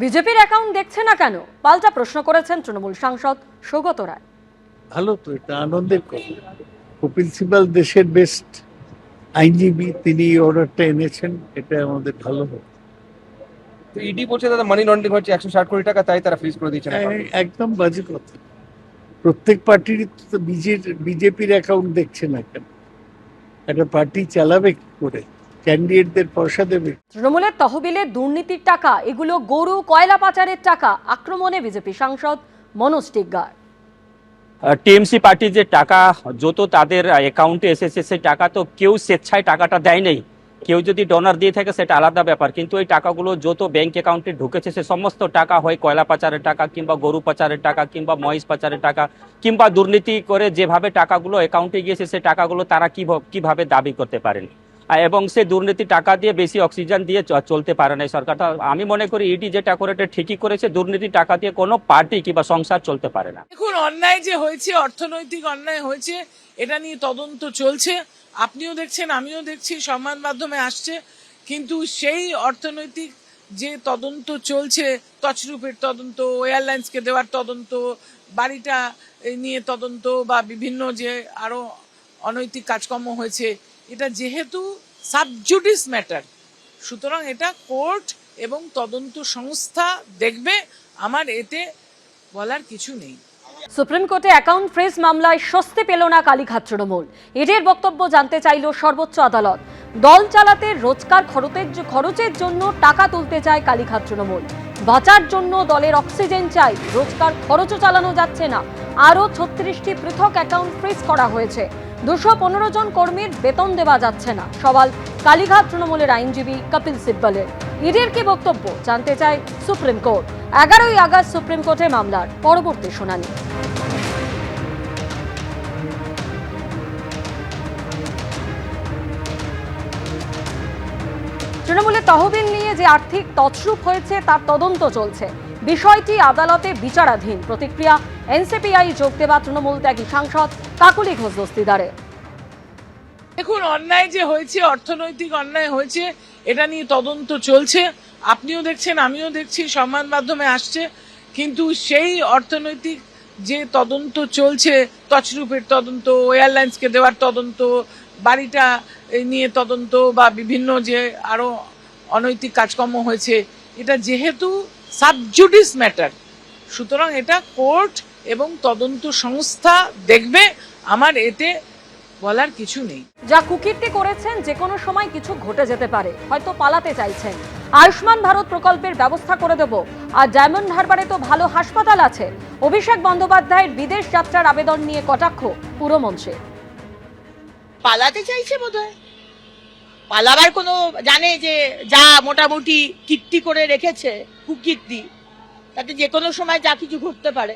বিজেপির অ্যাকাউন্ট দেখছে না কেন, পাল্টা প্রশ্ন করেছেন তৃণমূল সাংসদ সৌগত রায়। ভালো তো, এটা আনন্দের কথা। কপিল সিবাল দেশের বেস্ট আইনজীবী, তিনি অর্ডারটা এনেছেন, এটা আমাদের ভালো হবে। তো ইডি বলছে দাদা মানি লন্ডারিং হচ্ছে 160 কোটি টাকা, তাই তারা ফ্রিজ করে দিয়েছেন account। একদম বাজে কথা। প্রত্যেক পার্টির তো বিজেপির অ্যাকাউন্ট দেখছে না কেন? একটা পার্টি চালাবে কি করে? ক্যান্ডিডেটদের পয়সা দেবে? তৃণমূলের তহবিলে দুর্নীতির টাকা, এগুলো গরু কয়লা পাচারের টাকা, আক্রমণে বিজেপি সাংসদ মনোজ টিগ্গার। টিএমসি পার্টির যে টাকা যত তাদের অ্যাকাউন্টে এসেছে, সেই টাকা তো কেউ স্বেচ্ছায় টাকাটা দেয় নেই। কেউ যদি ডোনার দিয়ে থাকে সেটা আলাদা ব্যাপার, কিন্তু এই টাকাগুলো যত ব্যাংক অ্যাকাউন্টে ঢুকেছে সে সমস্ত টাকা হয় কয়লা পাচারের টাকা, কিংবা গরু পাচারের টাকা, কিংবা মহিষ পাচারের টাকা, কিংবা দুর্নীতি করে যেভাবে টাকাগুলো অ্যাকাউন্টে গিয়েছে সে টাকাগুলো তারা কিভাবে দাবি করতে পারেন। এবং সে দুর্নীতি টাকা দিয়ে বেশি অক্সিজেন দিয়ে চলতে পারে না সরকারটা। আমি মনে করি ইডি যেটা করে এটা ঠিকই করেছে। দুর্নীতি টাকা দিয়ে কোনো পার্টি কিংবা সংসার চলতে পারে না। দেখুন, অন্যায় যে হয়েছে, অর্থনৈতিক অন্যায় হয়েছে, এটা নিয়ে তদন্ত চলছে। আপনিও দেখছেন, আমিও দেখছি, সংবাদ মাধ্যমে আসছে। কিন্তু সেই অর্থনৈতিক যে তদন্ত চলছে, তছরূপের তদন্ত, এয়ারলাইন্সকে দেওয়ার তদন্ত, বাড়িটা নিয়ে তদন্ত, বা বিভিন্ন যে আরো অনৈতিক কাজকর্ম হয়েছে, এটা যেহেতু সাবজুডিস ম্যাটার, সুতরাং এটা কোর্ট এবং তদন্ত সংস্থা দেখবে। আমার এতে বলার কিছু নেই। সুপ্রিম কোর্টে অ্যাকাউন্ট ফ্রিজ মামলায় স্বস্তি পেল না কালীঘাট তৃণমূল। ইডির বক্তব্য জানতে চাইল সর্বোচ্চ আদালত। দল চালাতে রোজকার খরচের জন্য টাকা তুলতে চায় কালীঘাট তৃণমূল। বাঁচার জন্য দলের অক্সিজেন চাই, রোজকার খরচও চালানো যাচ্ছে না। আরও 36টি পৃথক অ্যাকাউন্ট ফ্রিজ করা হয়েছে। 215 জন কর্মীর বেতন দেওয়া যাচ্ছে না। সওয়াল কালীঘাট তৃণমূলের আইনজীবী কপিল সিব্বলের। ইডির কি বক্তব্য জানতে চায় সুপ্রিম কোর্ট। 11ই আগস্ট সুপ্রিম কোর্টে মামলার পরবর্তী শুনানি। তৃণমূলের তহবিল নিয়ে যে আর্থিক তছরূপ হয়েছে তার তদন্ত চলছে। বিষয়টি আদালতে বিচারাধীন। প্রতিক্রিয়া এনসিপিআই যোগ দেওয়া তৃণমূল ত্যাগী সাংসদ কাকলি ঘোষ দস্তিদারে। দেখুন, অন্যায় যে হয়েছে, অর্থনৈতিক অন্যায় হয়েছে, এটা নিয়ে তদন্ত চলছে। আপনিও দেখছেন, আমিও দেখছি, সংবাদ মাধ্যমে আসছে। কিন্তু সেই অর্থনৈতিক যে তদন্ত চলছে, তছরূপের তদন্ত, এয়ারলাইন্সকে দেওয়ার তদন্ত, বাড়িটা নিয়ে তদন্ত, বা বিভিন্ন যে আরো অনৈতিক কাজকর্ম হয়েছে, এটা যেহেতু সাবজুডিস ম্যাটার, সুতরাং এটা কোর্ট এবং তদন্ত সংস্থা দেখবে। আমার এতে বলার কিছু নেই। যা কুকীর্তি করেছেন, যে কোনো সময় কিছু ঘটে যেতে পারে, হয়তো পালাতে চাইছেন। আয়ুষ্মান ভারত প্রকল্পের ব্যবস্থা করে দেব, আর ডায়মন্ড হারবারে তো ভালো হাসপাতাল আছে। অভিষেক বন্দ্যোপাধ্যায়ের বিদেশ যাত্রার আবেদন নিয়ে কটাক্ষ পুরমন্ত্রী। পালাতে চাইছে বোধহয়, পালাবার কোনো জানে যে যা মোটামুটি কীর্তি করে রেখেছে, কুকীর্তি, তাতে যে কোনো সময় যা কিছু ঘটতে পারে।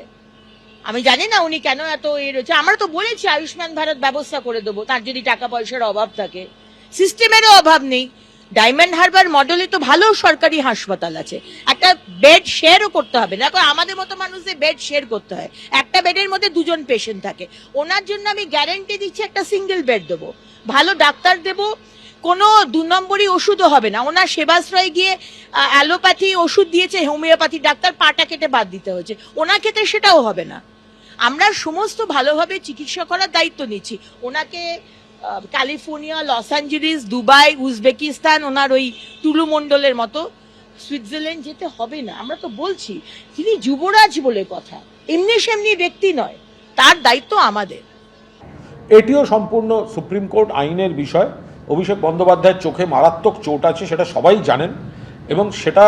আমি জানি না উনি কেন এত রয়েছে। আমরা তো বলেছি আয়ুষ্মান ভারত ব্যবস্থা করে দেবো, তার যদি টাকা পয়সার অভাব থাকে। সিস্টেমেরও অভাব নেই। ডায়মন্ড হারবার মডেলে তো ভালো সরকারি হাসপাতাল আছে। একটা বেড শেয়ারও করতে হবে না। এখন আমাদের মতো মানুষদের বেড শেয়ার করতে হয়, একটা বেডের মধ্যে 2 জন পেশেন্ট থাকে। ওনার জন্য আমি গ্যারান্টি দিচ্ছি একটা সিঙ্গেল বেড দেবো, ভালো ডাক্তার দেবো, কোনো 2 নম্বরই ওষুধও হবে না। ওনার সেবাশ্রয় গিয়ে অ্যালোপ্যাথি ওষুধ দিয়েছে, হোমিওপ্যাথি ডাক্তার পাটা কেটে বাদ দিতে হয়েছে, ওনার ক্ষেত্রে সেটাও হবে না। আমরা সমস্ত ভালোভাবে চিকিৎসা করার দায়িত্ব নিচ্ছি। ওনাকে California, loss Angeles, Dubai, Uzbekistan, ওনার ওই টুলু মণ্ডলের মতো সুইজারল্যান্ড যেতে হবে না। আমরা তো বলছি তিনি যুবরাজ বলে কথা, এমনি সেমনি ব্যক্তি নয়, তার দায়িত্ব আমাদের। এটিও সম্পূর্ণ সুপ্রিম কোর্ট আইনের বিষয়। অভিষেক বন্দ্যোপাধ্যায়ের চোখে মারাত্মক চোট আছে, সেটা সবাই জানেন, এবং সেটা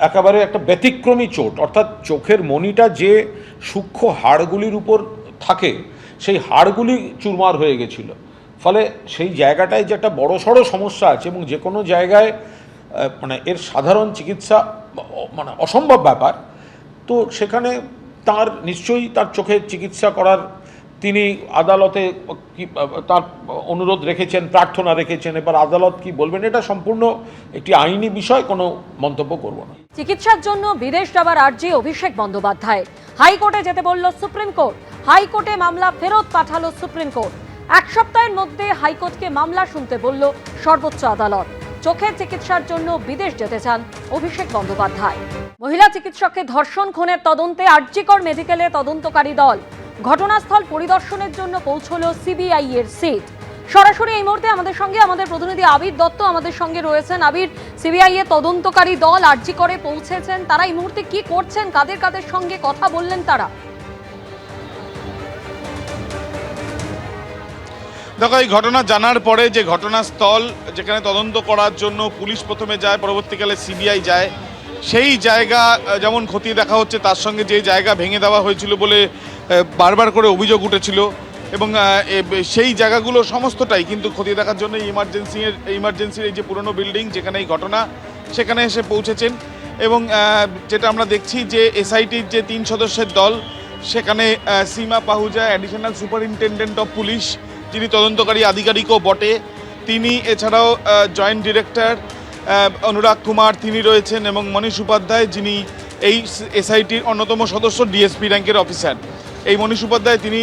একেবারে একটা ব্যতিক্রমী চোট। অর্থাৎ চোখের মণিটা যে সূক্ষ্ম হাড়গুলির উপর থাকে, সেই হাড়গুলি চুরমার হয়ে গেছিল। ফলে সেই জায়গাটায় যে একটা বড়সড় সমস্যা আছে, এবং যে কোনো জায়গায় মানে এর সাধারণ চিকিৎসা মানে অসম্ভব ব্যাপার। তো সেখানে তার নিশ্চয়ই তার চোখের চিকিৎসা করার তিনি আদালতে তার অনুরোধ রেখেছেন, প্রার্থনা রেখেছেন। এবার আদালত কি বলবেন, এটা সম্পূর্ণ একটি আইনি বিষয়, কোনো মন্তব্য করব না। চিকিৎসার জন্য বিদেশ যাওয়ার আর্জি অভিষেক বন্দ্যোপাধ্যায়। হাইকোর্টে যেতে বলল সুপ্রিম কোর্ট। হাইকোর্টে মামলা ফেরত পাঠালো সুপ্রিম কোর্ট। 1 সপ্তাহের মধ্যে হাইকোর্টকে মামলা শুনতে বলল সর্বোচ্চ আদালত। চোখের চিকিৎসার জন্য বিদেশ যেতে চান অভিষেক বন্দ্যোপাধ্যায়। মহিলা চিকিৎসককে ধর্ষণ খুনের তদন্তে আরজিকর মেডিকেলে তদন্তকারী দল ঘটনাস্থল পরিদর্শনের জন্য পৌঁছল সিবিআই এর সিট। সরাসরি এই মুহূর্তে আমাদের সঙ্গে আমাদের প্রতিনিধি আবির দত্ত আমাদের সঙ্গে রয়েছেন। আবির, সিবিআই এর তদন্তকারী দল আরজিকরে পৌঁছেছেন, তারা এই মুহূর্তে কি করছেন, কাদের কাদের সঙ্গে কথা বললেন তারা? দেখো, এই ঘটনা জানার পরে যে ঘটনাস্থল যেখানে তদন্ত করার জন্য পুলিশ প্রথমে যায়, পরবর্তীকালে সিবিআই যায়, সেই জায়গা যেমন খতিয়ে দেখা হচ্ছে, তার সঙ্গে যে জায়গা ভেঙে দেওয়া হয়েছিল বলে বারবার করে অভিযোগ উঠেছিল, এবং সেই জায়গাগুলো সমস্তটাই কিন্তু খতিয়ে দেখার জন্য ইমার্জেন্সির এই যে পুরনো বিল্ডিং যেখানে এই ঘটনা, সেখানে এসে পৌঁছেছেন। এবং যেটা আমরা দেখছি যে এসআইটির যে 3 সদস্যের দল, সেখানে Seema Pahuja, additional superintendent of police, যিনি তদন্তকারী আধিকারিকও বটে, তিনি, এছাড়াও জয়েন্ট ডিরেক্টর অনুরাগ কুমার তিনি রয়েছেন, এবং মনীষ উপাধ্যায়, যিনি এই এসআইটির অন্যতম সদস্য, ডিএসপি র্যাঙ্কের অফিসার। এই মনীষ উপাধ্যায় তিনি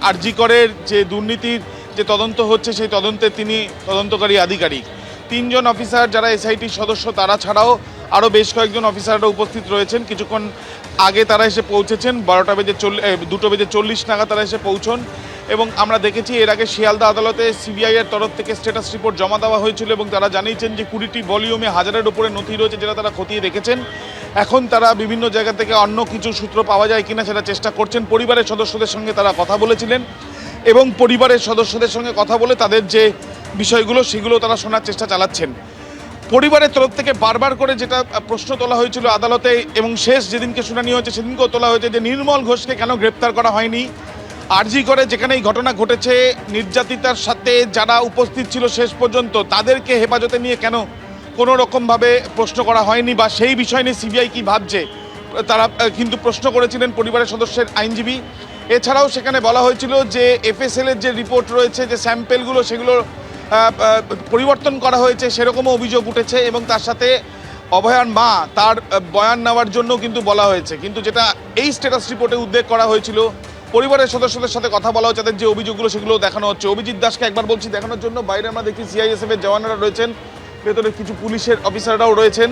আরজিকরের যে দুর্নীতির যে তদন্ত হচ্ছে সেই তদন্তে তিনি তদন্তকারী আধিকারিক। 3 জন অফিসার যারা এসআইটির সদস্য, তারা ছাড়াও আরও বেশ কয়েকজন অফিসাররা উপস্থিত রয়েছেন। কিছুক্ষণ আগে তারা এসে পৌঁছেছেন, 2:40 নাগাদ তারা এসে পৌঁছন। এবং আমরা দেখেছি এর আগে শিয়ালদা আদালতে সিবিআই এর তরফ থেকে স্ট্যাটাস রিপোর্ট জমা দেওয়া হয়েছিল, এবং তারা জানিয়েছেন যে 20টি ভলিউমে 1000-এর উপরে নথি রয়েছে যেটা তারা খতিয়ে দেখেছেন। এখন তারা বিভিন্ন জায়গা থেকে অন্য কিছু সূত্র পাওয়া যায় কিনা সেটা চেষ্টা করছেন। পরিবারের সদস্যদের সঙ্গে তারা কথা বলেছিলেন, এবং পরিবারের সদস্যদের সঙ্গে কথা বলে তাদের যে বিষয়গুলো সেগুলো তারা শোনার চেষ্টা চালাচ্ছেন। পরিবারের তরফ থেকে বারবার করে যেটা প্রশ্ন তোলা হয়েছিল আদালতে, এবং শেষ যেদিনকে শুনানি হয়েছে সেদিনকেও তোলা হয়েছে যে নির্মল ঘোষকে কেন গ্রেপ্তার করা হয়নি। আরজিকরে যেখানে এই ঘটনা ঘটেছে, নির্যাতিতার সাথে যারা উপস্থিত ছিল শেষ পর্যন্ত, তাদেরকে হেফাজতে নিয়ে কেন কোনো রকমভাবে প্রশ্ন করা হয়নি, বা সেই বিষয় নিয়ে সিবিআই কী ভাবছে, তারা কিন্তু প্রশ্ন করেছিলেন পরিবারের সদস্যের আইনজীবী। এছাড়াও সেখানে বলা হয়েছিল যে এফএসএল-এর যে রিপোর্ট রয়েছে, যে স্যাম্পেলগুলো, সেগুলো পরিবর্তন করা হয়েছে, সেরকমও অভিযোগ উঠেছে, এবং তার সাথে অভয়ার মা তার বয়ান নেওয়ার জন্য কিন্তু বলা হয়েছে। কিন্তু যেটা এই স্ট্যাটাস রিপোর্টে উল্লেখ করা হয়েছিল, পরিবারের সদস্যদের সাথে কথা বলা হচ্ছে, তাদের যে অভিযোগগুলো সেগুলো দেখানো হচ্ছে। অভিজিৎ দাসকে একবার বলছি দেখানোর জন্য, বাইরে আমরা দেখি সিআইএসএফের জওয়ানরা রয়েছেন, ভেতরে কিছু পুলিশের অফিসাররাও রয়েছেন।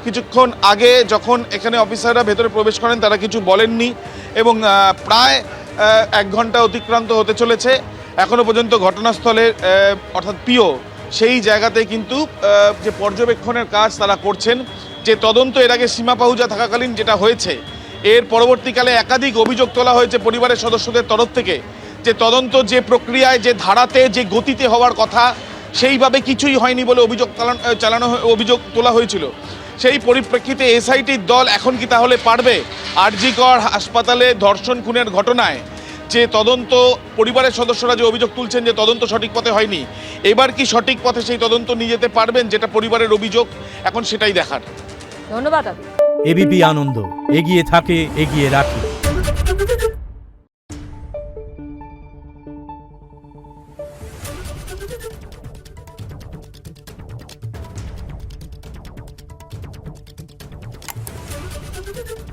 কিছুক্ষণ আগে যখন এখানে অফিসাররা ভেতরে প্রবেশ করেন, তারা কিছু বলেননি, এবং প্রায় 1 ঘন্টা অতিক্রান্ত হতে চলেছে। এখনও পর্যন্ত ঘটনাস্থলের অর্থাৎ পিও সেই জায়গাতে কিন্তু যে পর্যবেক্ষণের কাজ তারা করছেন। যে তদন্ত এর আগে সীমা পাহুজা থাকাকালীন যেটা হয়েছে, এর পরবর্তীকালে একাধিক অভিযোগ তোলা হয়েছে পরিবারের সদস্যদের তরফ থেকে, যে তদন্ত যে প্রক্রিয়ায়, যে ধারাতে, যে গতিতে হওয়ার কথা, সেইভাবে কিছুই হয়নি বলে অভিযোগ তোলা হয়েছিল। সেই পরিপ্রেক্ষিতে এসআইটির দল এখন কি তাহলে পারবে আরজিকর হাসপাতালে ধর্ষণ খুনের ঘটনায় যে তদন্ত, পরিবারের সদস্যরা যে অভিযোগ তুলছেন যে তদন্ত সঠিক পথে হয়নি, এবার কি সঠিক পথে সেই তদন্ত নিয়ে যেতে পারবেন, যেটা পরিবারের অভিযোগ, এখন সেটাই দেখার। ধন্যবাদ। এবিপি আনন্দ, এগিয়ে থাকে, এগিয়ে রাখে। Thank you.